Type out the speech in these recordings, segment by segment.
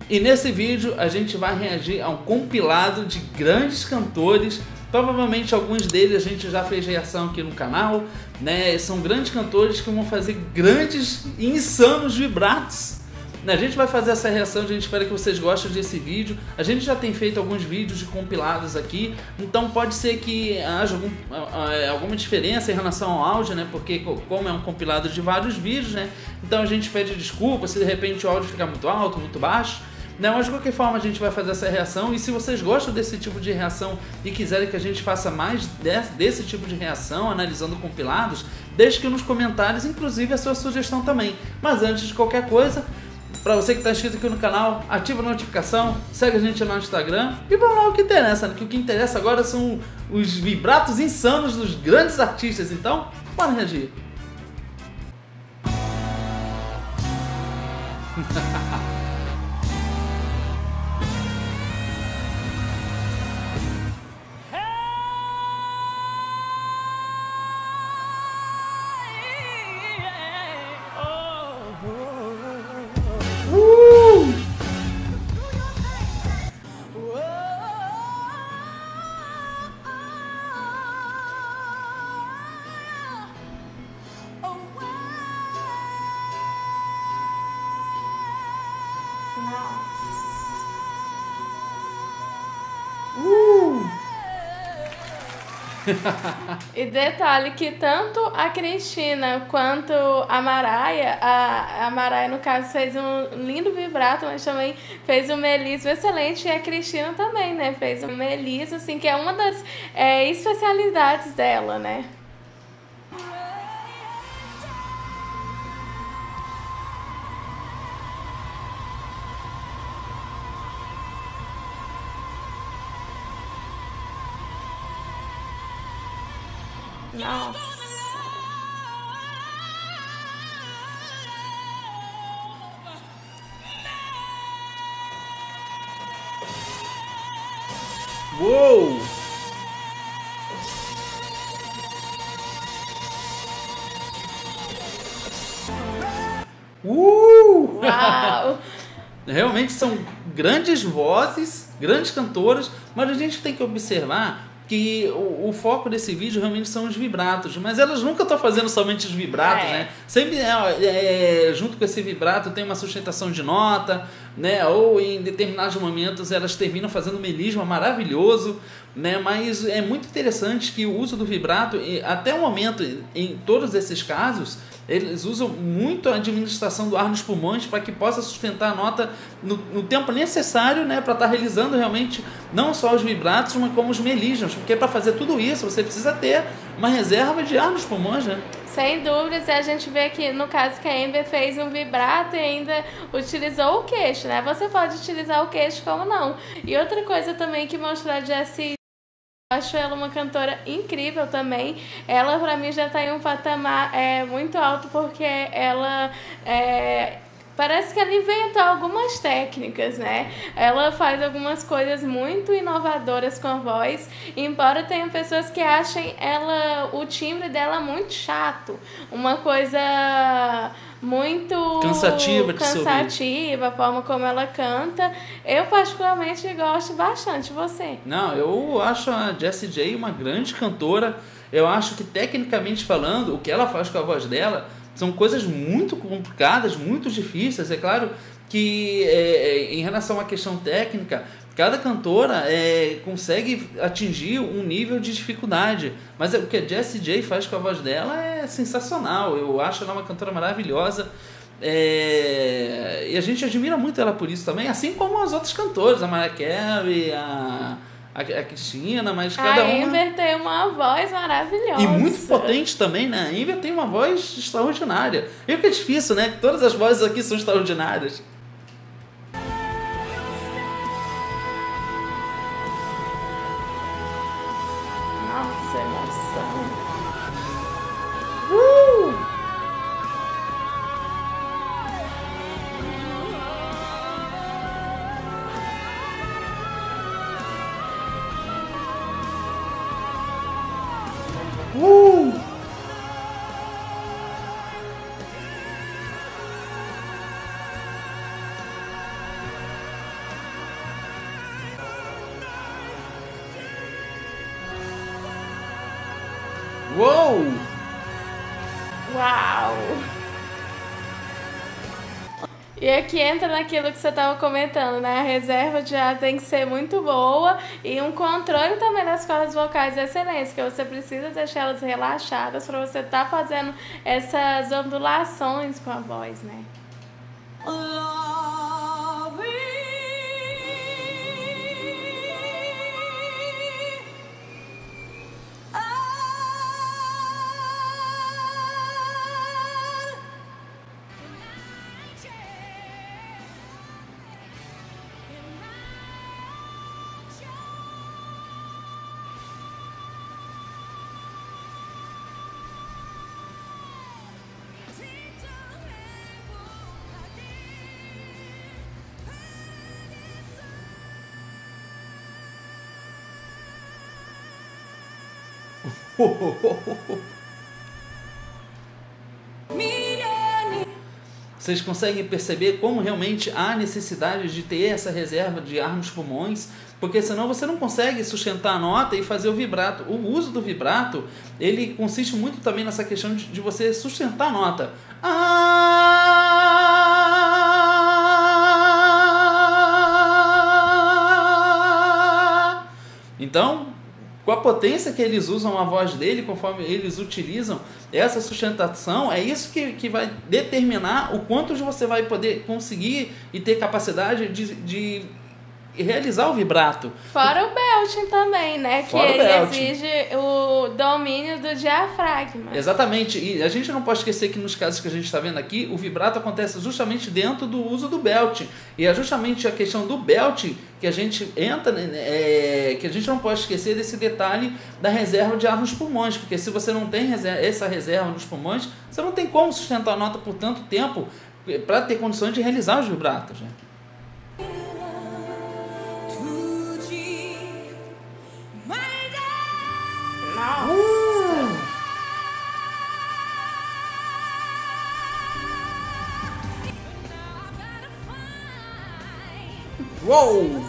E nesse vídeo a gente vai reagir a um compilado de grandes cantores. Provavelmente alguns deles a gente já fez reação aqui no canal, né? São grandes cantores que vão fazer grandes e insanos vibratos. A gente vai fazer essa reação, a gente espera que vocês gostem desse vídeo. A gente já tem feito alguns vídeos de compilados aqui, então pode ser que haja alguma diferença em relação ao áudio, né? Porque como é um compilado de vários vídeos, né? Então a gente pede desculpa se de repente o áudio ficar muito alto, muito baixo. Não, mas de qualquer forma a gente vai fazer essa reação, e se vocês gostam desse tipo de reação e quiserem que a gente faça mais desse tipo de reação, analisando compilados, deixe aqui nos comentários, inclusive a sua sugestão também. Mas antes de qualquer coisa, para você que está inscrito aqui no canal, ativa a notificação, segue a gente lá no Instagram e vamos lá o que interessa, né? Que o que interessa agora são os vibratos insanos dos grandes artistas, então bora reagir. E detalhe que tanto a Cristina quanto a Mariah no caso fez um lindo vibrato, mas também fez um melismo excelente, e a Cristina também, né, fez um melismo, assim, que é uma das especialidades dela, né. Nossa. Uou! Uau! Realmente são grandes vozes, grandes cantoras, mas a gente tem que observar que o foco desse vídeo realmente são os vibratos, mas elas nunca estão fazendo somente os vibratos, né? Sempre junto com esse vibrato tem uma sustentação de nota, né? Ou em determinados momentos elas terminam fazendo um melisma maravilhoso, né? Mas é muito interessante que o uso do vibrato, até o momento, em todos esses casos, eles usam muito a administração do ar nos pulmões para que possa sustentar a nota no tempo necessário, né, para estar realizando realmente não só os vibratos, mas como os melismas, porque para fazer tudo isso você precisa ter uma reserva de ar nos pulmões, né? Sem dúvidas, e a gente vê aqui no caso que a Amber fez um vibrato e ainda utilizou o queixo, né? Você pode utilizar o queixo como não. E outra coisa também que mostrou a Jessie, eu acho ela uma cantora incrível também. Ela pra mim já tá em um patamar muito alto, porque ela parece que ela inventou algumas técnicas, né? Ela faz algumas coisas muito inovadoras com a voz, embora tenha pessoas que achem o timbre dela muito chato, uma coisa muito cansativa, a forma como ela canta. Eu particularmente gosto bastante. Você? Não, eu acho a Jessie J uma grande cantora. Eu acho que tecnicamente falando, o que ela faz com a voz dela são coisas muito complicadas, muito difíceis. É claro que em relação à questão técnica, cada cantora consegue atingir um nível de dificuldade, mas o que a Jessie J faz com a voz dela é sensacional. Eu acho ela uma cantora maravilhosa, e a gente admira muito ela por isso também, assim como as outras cantoras, a Mariah Carey, a Cristina, mas cada uma... A Amber tem uma voz maravilhosa. E muito potente também, né? A Amber tem uma voz extraordinária. E o que é difícil, né? Todas as vozes aqui são extraordinárias. Nossa, emoção. Uou! Uau! E aqui entra naquilo que você estava comentando, né? A reserva de ar tem que ser muito boa e um controle também das cordas vocais excelente, que você precisa deixar elas relaxadas para você estar fazendo essas ondulações com a voz, né? Vocês conseguem perceber como realmente há necessidade de ter essa reserva de ar nos pulmões, porque senão você não consegue sustentar a nota e fazer o vibrato. O uso do vibrato, ele consiste muito também nessa questão de você sustentar a nota. Então, com a potência que eles usam a voz dele, conforme eles utilizam essa sustentação, é isso que vai determinar o quanto você vai poder conseguir e ter capacidade de realizar o vibrato. Fora o belting também, né? Que Fora o ele belting. exige o domínio do diafragma. Exatamente. E a gente não pode esquecer que nos casos que a gente está vendo aqui, o vibrato acontece justamente dentro do uso do belting. E é justamente a questão do belting que a gente entra, que a gente não pode esquecer desse detalhe da reserva de ar nos pulmões. Porque se você não tem essa reserva nos pulmões, você não tem como sustentar a nota por tanto tempo para ter condições de realizar os vibratos, né? Uou!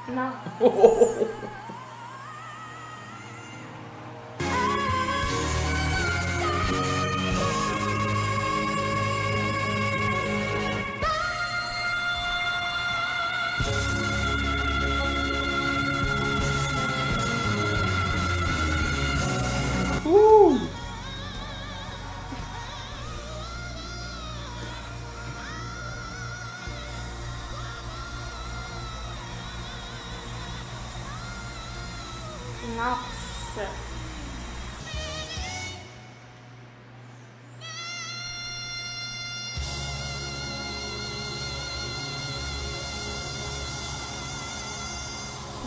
Não. Nossa.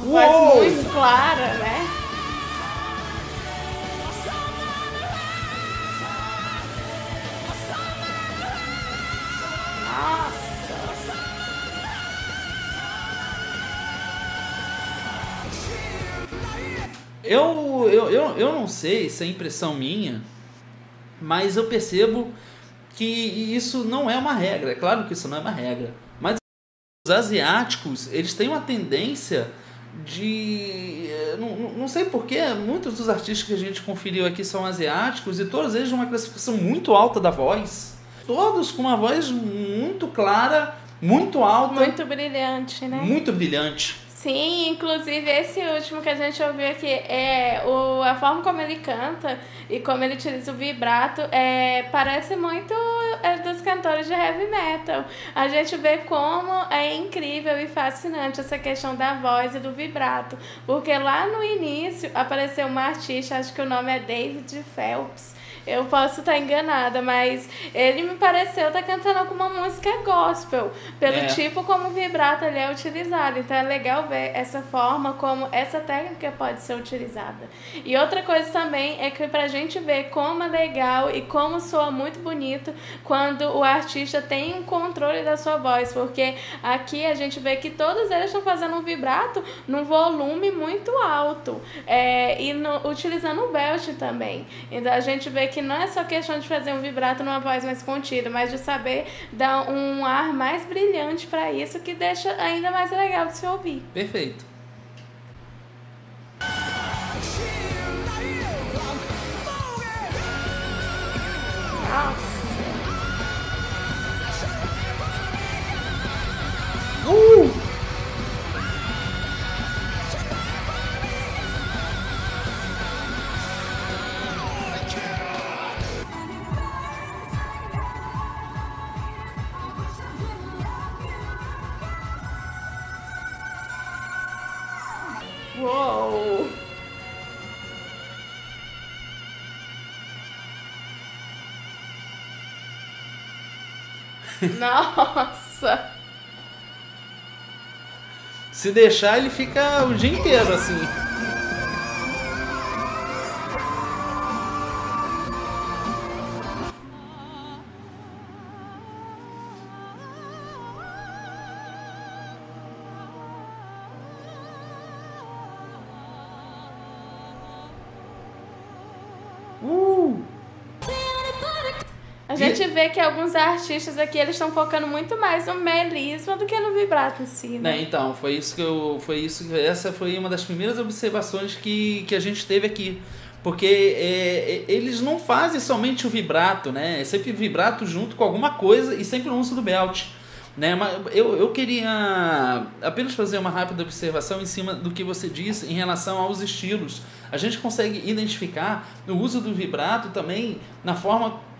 Voz muito clara, né? Eu não sei se é impressão minha, mas eu percebo que isso não é uma regra. É claro que isso não é uma regra. Mas os asiáticos, eles têm uma tendência de... Não sei porquê, muitos dos artistas que a gente conferiu aqui são asiáticos e todos eles numa classificação muito alta da voz. Todos com uma voz muito clara, muito alta. Muito brilhante, né? Muito brilhante. Sim, inclusive esse último que a gente ouviu aqui, a forma como ele canta e como ele utiliza o vibrato parece muito dos cantores de heavy metal. A gente vê como é incrível e fascinante essa questão da voz e do vibrato, porque lá no início apareceu uma artista, acho que o nome é David Phelps, Eu posso estar enganada, mas ele me pareceu estar cantando alguma música gospel, pelo tipo como o vibrato ali é utilizado. Então é legal ver essa forma como essa técnica pode ser utilizada. E outra coisa também é que pra gente ver como é legal e como soa muito bonito quando o artista tem um controle da sua voz, porque aqui a gente vê que todos eles estão fazendo um vibrato num volume muito alto, utilizando o belt também. Então a gente vê que não é só questão de fazer um vibrato numa voz mais contida, mas de saber dar um ar mais brilhante para isso, que deixa ainda mais legal de se ouvir. Perfeito. Nossa. Uou! Nossa! Se deixar, ele fica o dia inteiro assim. A gente vê que alguns artistas aqui eles estão focando muito mais no melisma do que no vibrato em si, né? Então, essa foi uma das primeiras observações que a gente teve aqui. Porque eles não fazem somente o vibrato, né? É sempre vibrato junto com alguma coisa e sempre o uso do belt, né? Mas eu queria apenas fazer uma rápida observação em cima do que você disse em relação aos estilos. A gente consegue identificar o uso do vibrato também na forma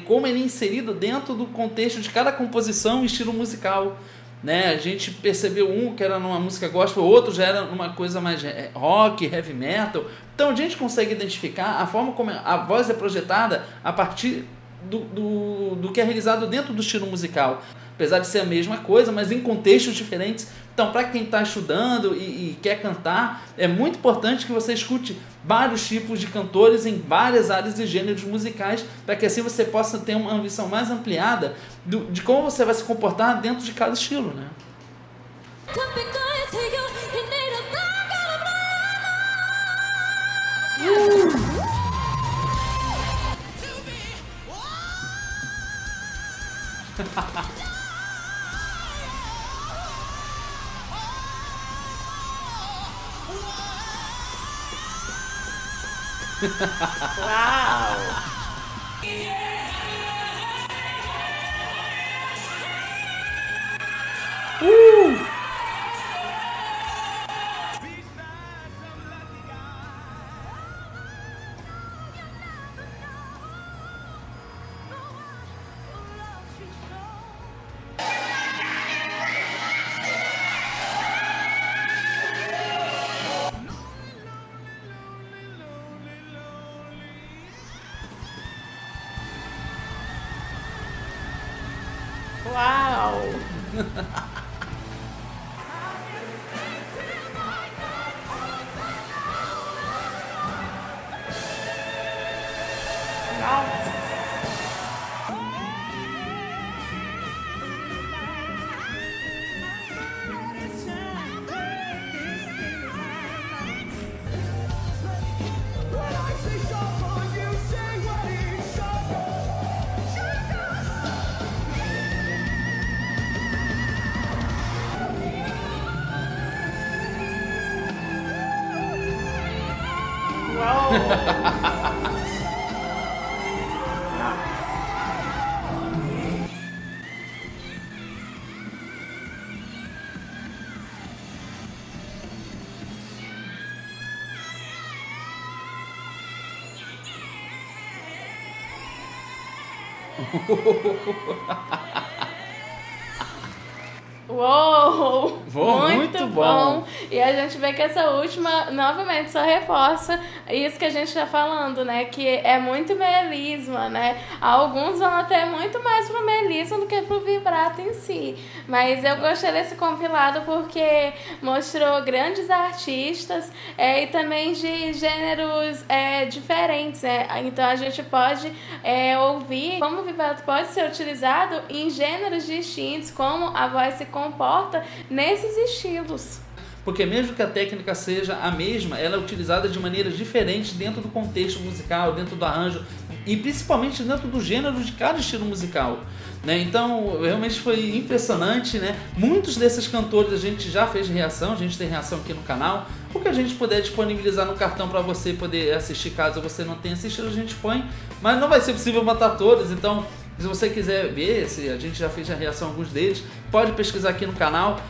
como ele é inserido dentro do contexto de cada composição e estilo musical, né? A gente percebeu um que era numa música gospel, outro já era numa coisa mais rock, heavy metal. Então a gente consegue identificar a forma como a voz é projetada a partir do que é realizado dentro do estilo musical. Apesar de ser a mesma coisa, mas em contextos diferentes. Então, para quem está estudando e quer cantar, é muito importante que você escute vários tipos de cantores em várias áreas e gêneros musicais, para que assim você possa ter uma visão mais ampliada de como você vai se comportar dentro de cada estilo, né? Uau! Uau! Nossa! Uou! Muito bom! E a gente vê que essa última, novamente, só reforça isso que a gente tá falando, né? Que é muito melisma, né? Alguns vão até muito mais pro melisma do que pro vibrato em si. Mas eu gostei desse compilado porque mostrou grandes artistas e também de gêneros diferentes, né? Então a gente pode ouvir como o vibrato pode ser utilizado em gêneros distintos, como a voz se comporta nesses estilos. Porque mesmo que a técnica seja a mesma, ela é utilizada de maneiras diferentes dentro do contexto musical, dentro do arranjo e principalmente dentro do gênero de cada estilo musical, né? Então realmente foi impressionante, né? Muitos desses cantores a gente já fez reação, a gente tem reação aqui no canal. O que a gente puder disponibilizar no cartão para você poder assistir, caso você não tenha assistido, a gente põe, mas não vai ser possível botar todos, então se você quiser ver, se a gente já fez a reação a alguns deles, pode pesquisar aqui no canal.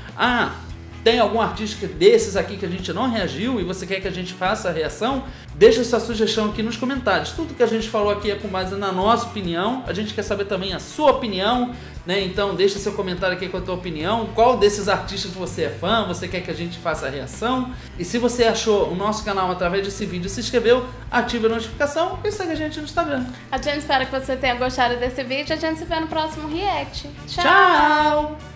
Tem algum artista desses aqui que a gente não reagiu e você quer que a gente faça a reação? Deixa sua sugestão aqui nos comentários. Tudo que a gente falou aqui é com base na nossa opinião. A gente quer saber também a sua opinião, né? Então deixa seu comentário aqui com a tua opinião. Qual desses artistas você é fã? Você quer que a gente faça a reação? E se você achou o nosso canal através desse vídeo, se inscreveu, ative a notificação e segue a gente no Instagram. A gente espera que você tenha gostado desse vídeo. A gente se vê no próximo react. Tchau!